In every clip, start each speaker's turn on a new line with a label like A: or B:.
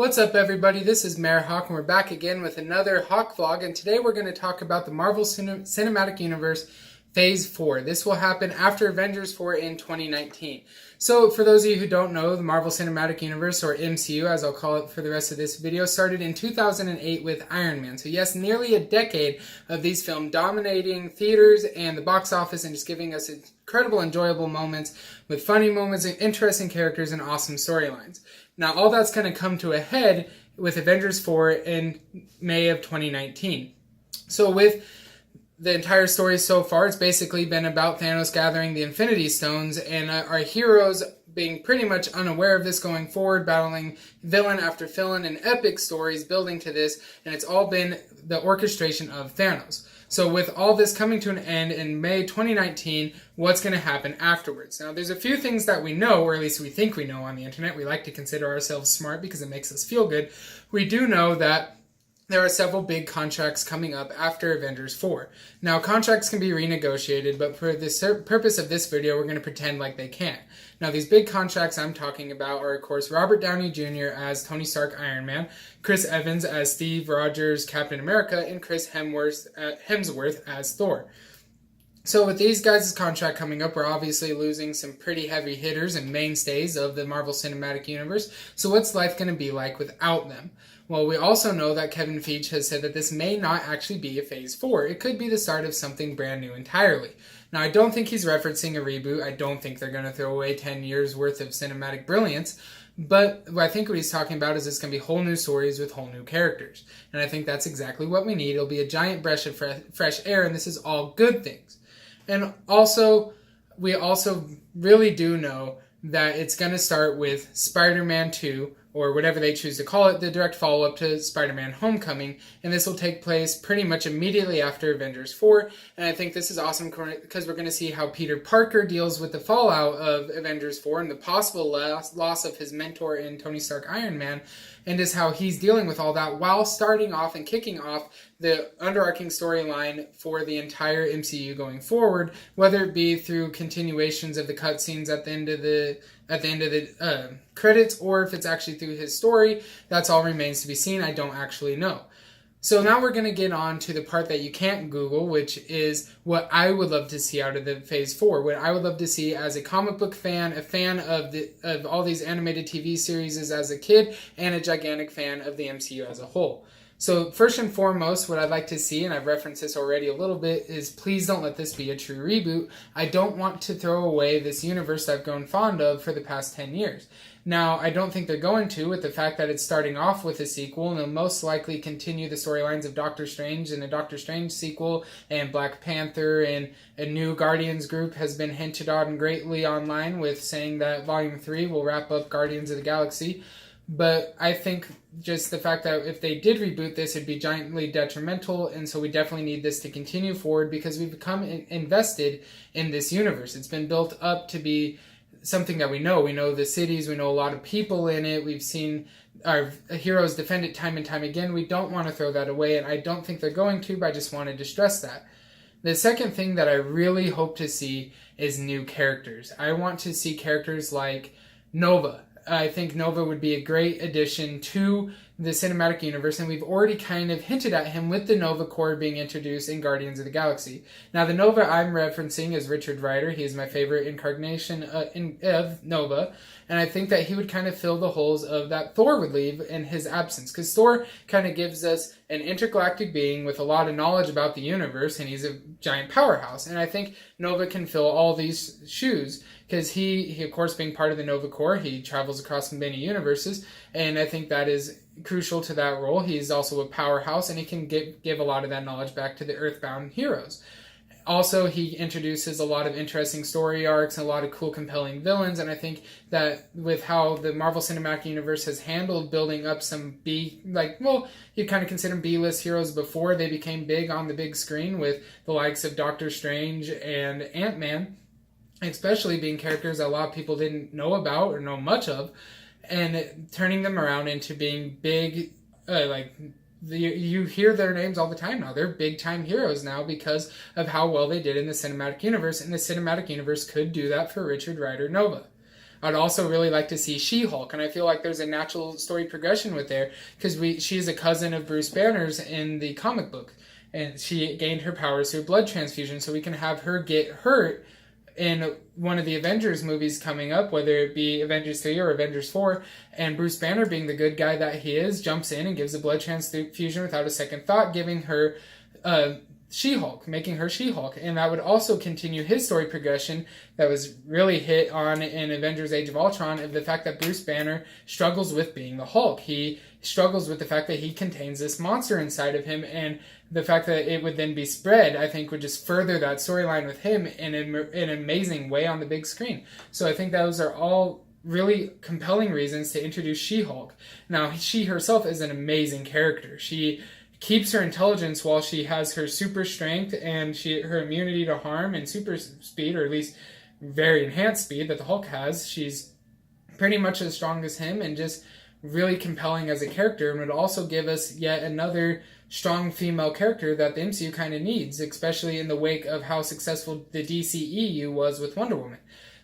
A: What's up, everybody? This is MayorHawk, and we're back again with another HawkVlog, and today we're going to talk about the Marvel Cinematic Universe Phase 4. This will happen after Avengers 4 in 2019. So, for those of you who don't know, the Marvel Cinematic Universe, or MCU as I'll call it for the rest of this video, started in 2008 with Iron Man. So yes, nearly a decade of these films dominating theaters and the box office and just giving us incredible, enjoyable moments with funny moments and interesting characters and awesome storylines. Now, all that's going to come to a head with Avengers 4 in May of 2019. So with the entire story so far, it's basically been about Thanos gathering the Infinity Stones and our heroes being pretty much unaware of this going forward, battling villain after villain and epic stories building to this, and it's all been the orchestration of Thanos. So with all this coming to an end in May 2019, what's going to happen afterwards? Now, there's a few things that we know, or at least we think we know on the internet. We like to consider ourselves smart because it makes us feel good. We do know that there are several big contracts coming up after Avengers 4. Now, contracts can be renegotiated, but for the purpose of this video, we're going to pretend like they can't. Now, these big contracts I'm talking about are, of course, Robert Downey Jr. as Tony Stark Iron Man, Chris Evans as Steve Rogers Captain America, and Chris Hemsworth as Thor. So with these guys' contract coming up, we're obviously losing some pretty heavy hitters and mainstays of the Marvel Cinematic Universe. So what's life going to be like without them? Well, we also know that Kevin Feige has said that this may not actually be a Phase 4. It could be the start of something brand new entirely. Now, I don't think he's referencing a reboot. I don't think they're going to throw away 10 years worth of cinematic brilliance. But I think what he's talking about is it's going to be whole new stories with whole new characters. And I think that's exactly what we need. It'll be a giant breath of fresh air, and this is all good things. And also, we also really do know that it's going to start with Spider-Man 2, or whatever they choose to call it, the direct follow-up to Spider-Man Homecoming, and this will take place pretty much immediately after Avengers 4, and I think this is awesome because we're going to see how Peter Parker deals with the fallout of Avengers 4 and the possible loss of his mentor in Tony Stark Iron Man, and just how he's dealing with all that while starting off and kicking off the underarching storyline for the entire MCU going forward, whether it be through continuations of the cutscenes at the end of the credits, or if it's actually through his story. That's all remains to be seen. I don't actually know. So now we're going to get on to the part that you can't Google, which is what I would love to see out of the Phase 4. What I would love to see as a comic book fan, a fan of all these animated TV series as a kid, and a gigantic fan of the MCU as a whole. So first and foremost, what I'd like to see, and I've referenced this already a little bit, is please don't let this be a true reboot. I don't want to throw away this universe I've grown fond of for the past 10 years. Now, I don't think they're going to, with the fact that it's starting off with a sequel, and they'll most likely continue the storylines of Doctor Strange and a Doctor Strange sequel, and Black Panther, and a new Guardians group has been hinted on greatly online with saying that Volume 3 will wrap up Guardians of the Galaxy. But I think just the fact that if they did reboot this, it'd be giantly detrimental, and so we definitely need this to continue forward because we've become invested in this universe. It's been built up to be something that we know. We know the cities, we know a lot of people in it, we've seen our heroes defend it time and time again. We don't want to throw that away, and I don't think they're going to, but I just wanted to stress that. The second thing that I really hope to see is new characters. I want to see characters like Nova. I think Nova would be a great addition to the cinematic universe, and we've already kind of hinted at him with the Nova Corps being introduced in Guardians of the Galaxy. Now, the Nova I'm referencing is Richard Rider. He is my favorite incarnation of Nova, and I think that he would kind of fill the holes of that Thor would leave in his absence, because Thor kind of gives us an intergalactic being with a lot of knowledge about the universe, and he's a giant powerhouse, and I think Nova can fill all these shoes, because he of course, being part of the Nova Corps, he travels across many universes, and I think that is crucial to that role. He's also a powerhouse, and he can give a lot of that knowledge back to the Earthbound heroes. Also, he introduces a lot of interesting story arcs and a lot of cool, compelling villains, and I think that with how the Marvel Cinematic Universe has handled building up some you kind of consider them B-list heroes before they became big on the big screen with the likes of Doctor Strange and Ant-Man, especially being characters that a lot of people didn't know about or know much of, and turning them around into being big, you hear their names all the time now. They're big-time heroes now because of how well they did in the cinematic universe, and the cinematic universe could do that for Richard Rider Nova. I'd also really like to see She-Hulk, and I feel like there's a natural story progression with there, because she is a cousin of Bruce Banner's in the comic book, and she gained her powers through blood transfusion, so we can have her get hurt in one of the Avengers movies coming up, whether it be Avengers 3 or Avengers 4, and Bruce Banner, being the good guy that he is, jumps in and gives a blood transfusion without a second thought, giving her She-Hulk, making her She-Hulk. And that would also continue his story progression that was really hit on in Avengers Age of Ultron, of the fact that Bruce Banner struggles with being the Hulk. He struggles with the fact that he contains this monster inside of him, and the fact that it would then be spread, I think, would just further that storyline with him in an amazing way on the big screen. So I think those are all really compelling reasons to introduce She-Hulk. Now, she herself is an amazing character. She keeps her intelligence while she has her super strength and her immunity to harm and super speed, or at least very enhanced speed that the Hulk has. She's pretty much as strong as him, and just really compelling as a character, and would also give us yet another strong female character that the MCU kind of needs, especially in the wake of how successful the DCEU was with Wonder Woman.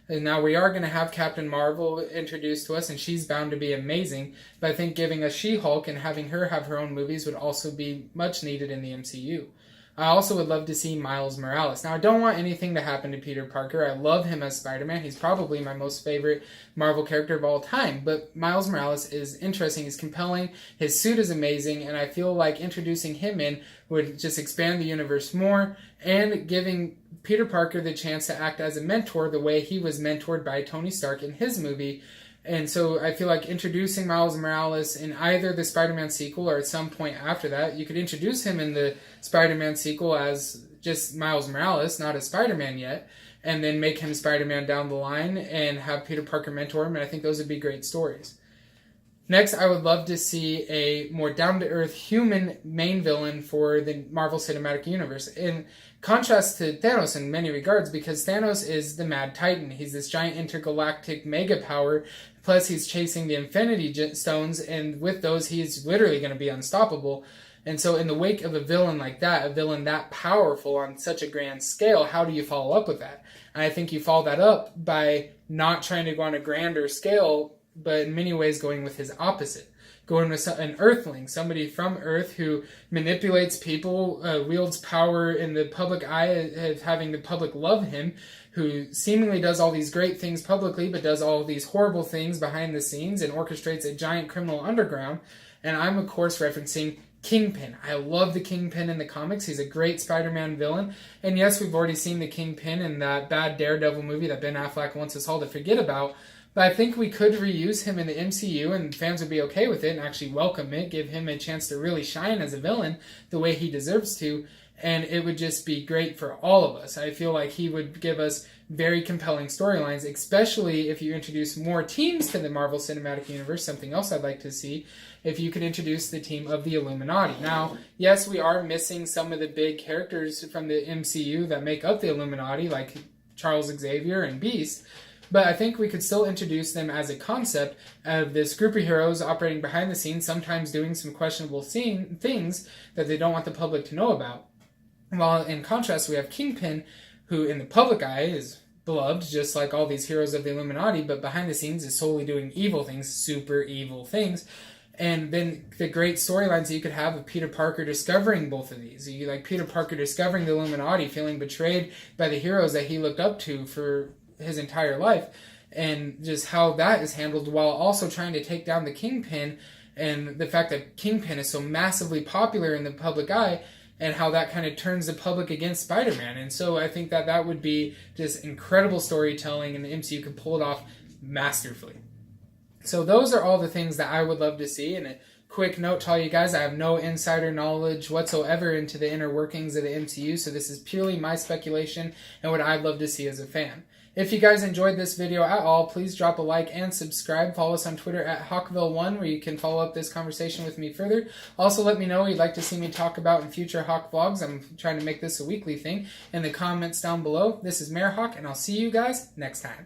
A: And now we are going to have Captain Marvel introduced to us, and she's bound to be amazing, but I think giving us She-Hulk and having her have her own movies would also be much needed in the MCU. I also would love to see Miles Morales. Now, I don't want anything to happen to Peter Parker. I love him as Spider-Man. He's probably my most favorite Marvel character of all time. But Miles Morales is interesting. He's compelling. His suit is amazing. And I feel like introducing him in would just expand the universe more, and giving Peter Parker the chance to act as a mentor the way he was mentored by Tony Stark in his movie. And so I feel like introducing Miles Morales in either the Spider-Man sequel or at some point after that, you could introduce him in the Spider-Man sequel as just Miles Morales, not as Spider-Man yet, and then make him Spider-Man down the line and have Peter Parker mentor him, and I think those would be great stories. Next, I would love to see a more down-to-earth human main villain for the Marvel Cinematic Universe, in contrast to Thanos in many regards, because Thanos is the Mad Titan. He's this giant intergalactic mega power, plus he's chasing the Infinity Stones, and with those, he's literally going to be unstoppable. And so in the wake of a villain like that, a villain that powerful on such a grand scale, how do you follow up with that? And I think you follow that up by not trying to go on a grander scale, but in many ways going with his opposite. Going with an Earthling, somebody from Earth who manipulates people, wields power in the public eye of having the public love him, who seemingly does all these great things publicly, but does all these horrible things behind the scenes and orchestrates a giant criminal underground. And I'm, of course, referencing Kingpin. I love the Kingpin in the comics. He's a great Spider-Man villain. And yes, we've already seen the Kingpin in that bad Daredevil movie that Ben Affleck wants us all to forget about. But I think we could reuse him in the MCU, and fans would be okay with it and actually welcome it, give him a chance to really shine as a villain the way he deserves to, and it would just be great for all of us. I feel like he would give us very compelling storylines, especially if you introduce more teams to the Marvel Cinematic Universe, something else I'd like to see, if you could introduce the team of the Illuminati. Now, yes, we are missing some of the big characters from the MCU that make up the Illuminati, like Charles Xavier and Beast, but I think we could still introduce them as a concept of this group of heroes operating behind the scenes, sometimes doing some questionable things that they don't want the public to know about. While in contrast, we have Kingpin, who in the public eye is beloved, just like all these heroes of the Illuminati, but behind the scenes is solely doing evil things, super evil things. And then the great storylines that you could have of Peter Parker discovering both of these. You like Peter Parker discovering the Illuminati, feeling betrayed by the heroes that he looked up to for his entire life, and just how that is handled, while also trying to take down the Kingpin, and the fact that Kingpin is so massively popular in the public eye, and how that kind of turns the public against Spider-Man. And so I think that that would be just incredible storytelling, and the MCU could pull it off masterfully. So those are all the things that I would love to see. And a quick note to all you guys, I have no insider knowledge whatsoever into the inner workings of the MCU, so this is purely my speculation and what I'd love to see as a fan. If you guys enjoyed this video at all, please drop a like and subscribe. Follow us on Twitter at HawkVlog1, where you can follow up this conversation with me further. Also, let me know what you'd like to see me talk about in future Hawk vlogs. I'm trying to make this a weekly thing in the comments down below. This is MayorHawk, and I'll see you guys next time.